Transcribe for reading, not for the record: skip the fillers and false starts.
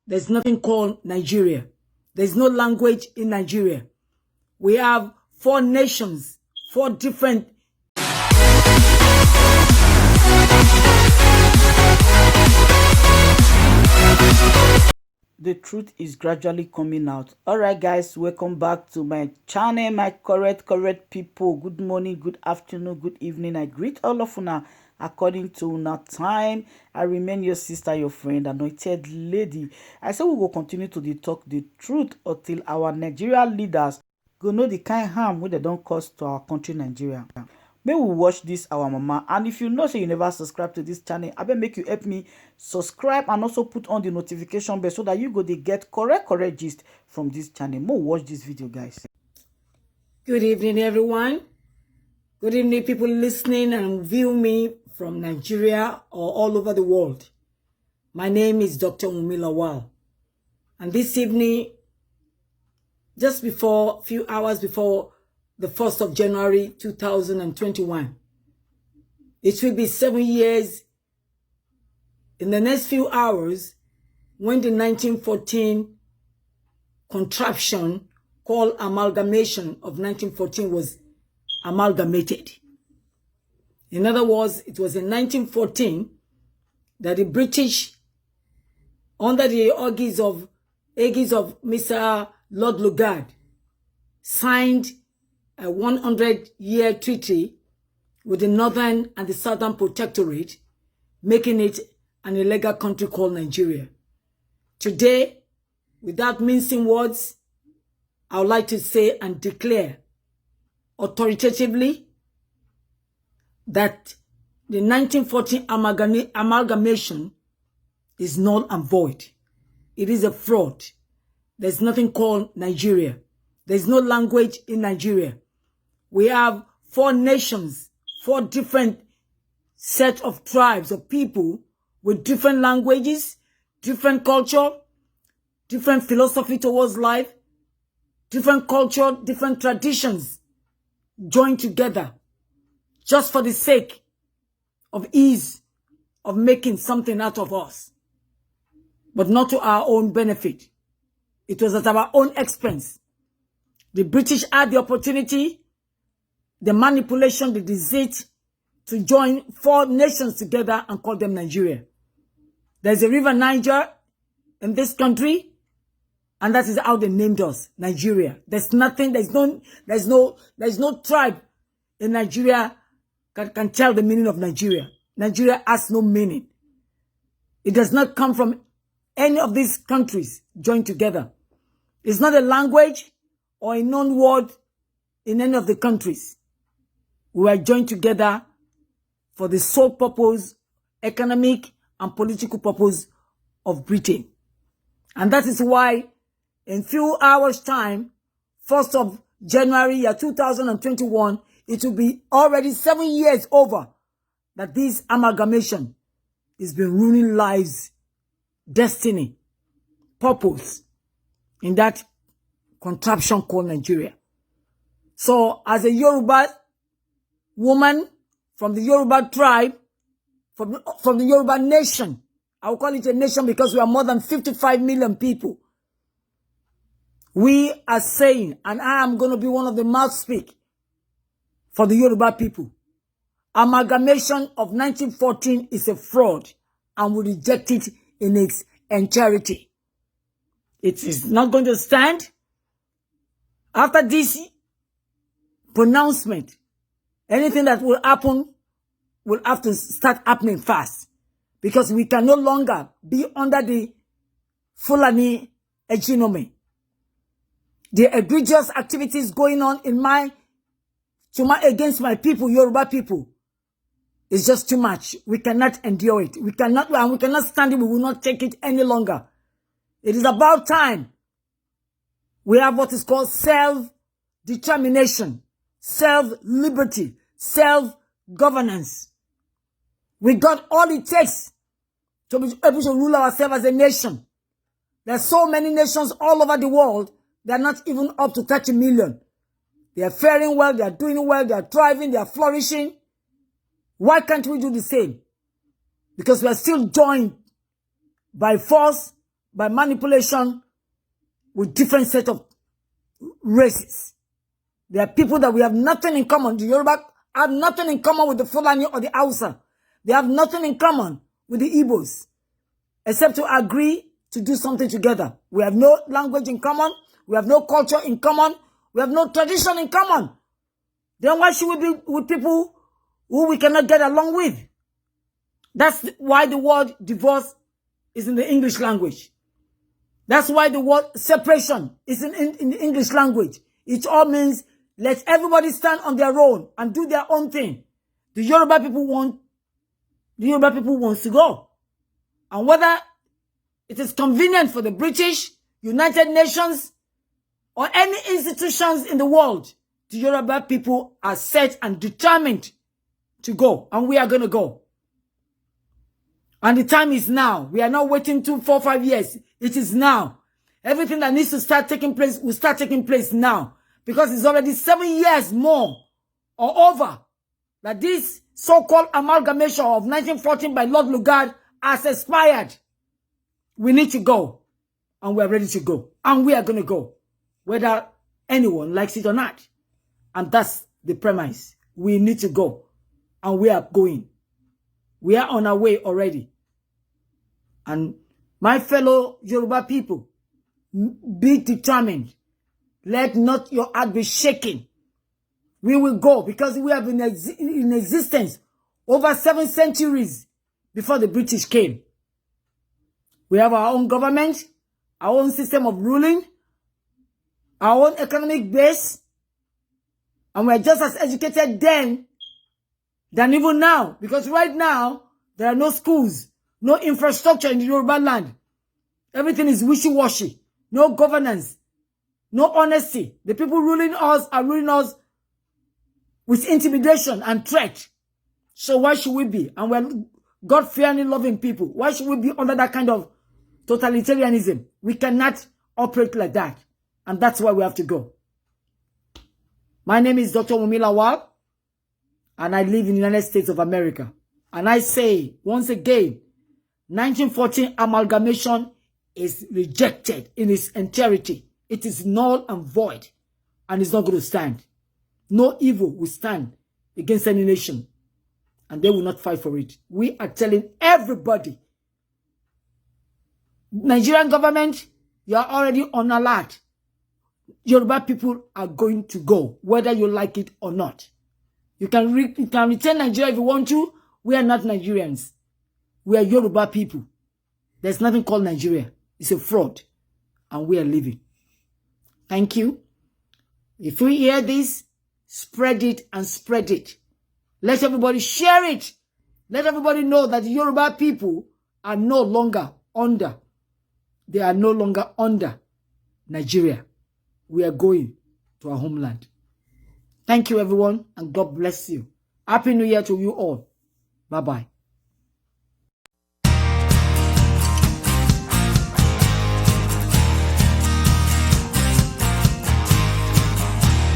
There's nothing called Nigeria. There's no language in Nigeria. We have 4 nations, 4 different. The truth is gradually coming out. All right, guys, welcome back to my channel, my correct people. Good morning, good afternoon, good evening. I greet all of you according to una time. I remain your sister, your friend, anointed lady. I say we will continue to talk the truth until our Nigeria leaders go know the kind harm wey they don't cause to our country, Nigeria. May we watch this our mama, and if you know say you never subscribe to this channel, I bet make you help me subscribe and also put on the notification bell so that you go to get correct gist from this channel. More watch this video, guys. Good evening, everyone. Good evening, people listening and view me from Nigeria or all over the world. My name is Dr. Wunmi Lawal, and this evening, just before, few hours before the 1st of January 2021. It will be 7 years in the next few hours when the 1914 contraption called amalgamation of 1914 was amalgamated. In other words, it was in 1914 that the British, under the aegis of Mr. Lord Lugard, signed a 100-year treaty with the Northern and the Southern Protectorate, making it an illegal country called Nigeria. Today, without mincing words, I would like to say and declare authoritatively that the 1914 amalgamation is null and void. It is a fraud. There's nothing called Nigeria. There's no language in Nigeria. We have 4 nations, 4 different set of tribes of people with different languages, different culture, different philosophy towards life, different culture, different traditions joined together just for the sake of ease of making something out of us, but not to our own benefit. It was at our own expense. The British had the opportunity, the manipulation, the deceit to join 4 nations together and call them Nigeria. There's a river Niger in this country, and that is how they named us, Nigeria. There's nothing, there's no tribe in Nigeria can tell the meaning of Nigeria. Nigeria has no meaning. It does not come from any of these countries joined together. It's not a language or a known word in any of the countries. We were joined together for the sole purpose, economic and political purpose of Britain. And that is why in few hours' time, 1st of January year 2021, it will be already 7 years over that this amalgamation has been ruining lives, destiny, purpose in that contraption called Nigeria. So as a Yoruba woman from the Yoruba tribe, from the Yoruba nation, I will call it a nation because we are more than 55 million people. We are saying, and I am going to be one of the mouthspeak for the Yoruba people, amalgamation of 1914 is a fraud and we reject it in its entirety. It is not going to stand. After this pronouncement, anything that will happen will have to start happening fast, because we can no longer be under the Fulani hegemony. The egregious activities going on in against my people, Yoruba people, is just too much. We cannot endure it. We cannot stand it. We will not take it any longer. It is about time we have what is called self-determination, self-liberty, self-governance. We got all it takes to be able to rule ourselves as a nation. There are so many nations all over the world. They are not even up to 30 million. They are faring well. They are doing well. They are thriving. They are flourishing. Why can't we do the same? Because we are still joined by force, by manipulation with different set of races. There are people that we have nothing in common. The Yoruba have nothing in common with the Fulani or the Hausa. They have nothing in common with the Igbos, except to agree to do something together. We have no language in common. We have no culture in common. We have no tradition in common. Then why should we be with people who we cannot get along with? That's why the word divorce is in the English language. That's why the word separation is in the English language. It all means let everybody stand on their own and do their own thing. The Yoruba people want to go. And whether it is convenient for the British, United Nations, or any institutions in the world, the Yoruba people are set and determined to go. And we are going to go. And the time is now. We are not waiting 2, 4, 5 years. It is now. Everything that needs to start taking place will start taking place now. Because it's already 7 years more or over that this so-called amalgamation of 1914 by Lord Lugard has expired. We need to go. And we are ready to go. And we are going to go. Whether anyone likes it or not. And that's the premise. We need to go. And we are going. We are on our way already. And my fellow Yoruba people, be determined. Let not your heart be shaken. We will go because we have been in existence over 7 centuries before the British came. We have our own government, our own system of ruling, our own economic base, and we're just as educated then than even now. Because right now, there are no schools, no infrastructure in the Yoruba land. Everything is wishy-washy. No governance. No honesty. The people ruling us are ruling us with intimidation and threat. So why should we be? And we're God-fearing, loving people. Why should we be under that kind of totalitarianism? We cannot operate like that. And that's why we have to go. My name is Dr. Wunmi Lawal, and I live in the United States of America. And I say, once again, 1914 amalgamation is rejected in its entirety. It is null and void, and it's not going to stand. No evil will stand against any nation, and they will not fight for it. We are telling everybody, Nigerian government, you are already on alert. Yoruba people are going to go, whether you like it or not. You can return Nigeria if you want to. We are not Nigerians. We are Yoruba people. There's nothing called Nigeria. It's a fraud. And we are living. Thank you. If you hear this, spread it and spread it. Let everybody share it. Let everybody know that the Yoruba people are no longer under. They are no longer under Nigeria. We are going to our homeland. Thank you, everyone, and God bless you. Happy New Year to you all. Bye-bye.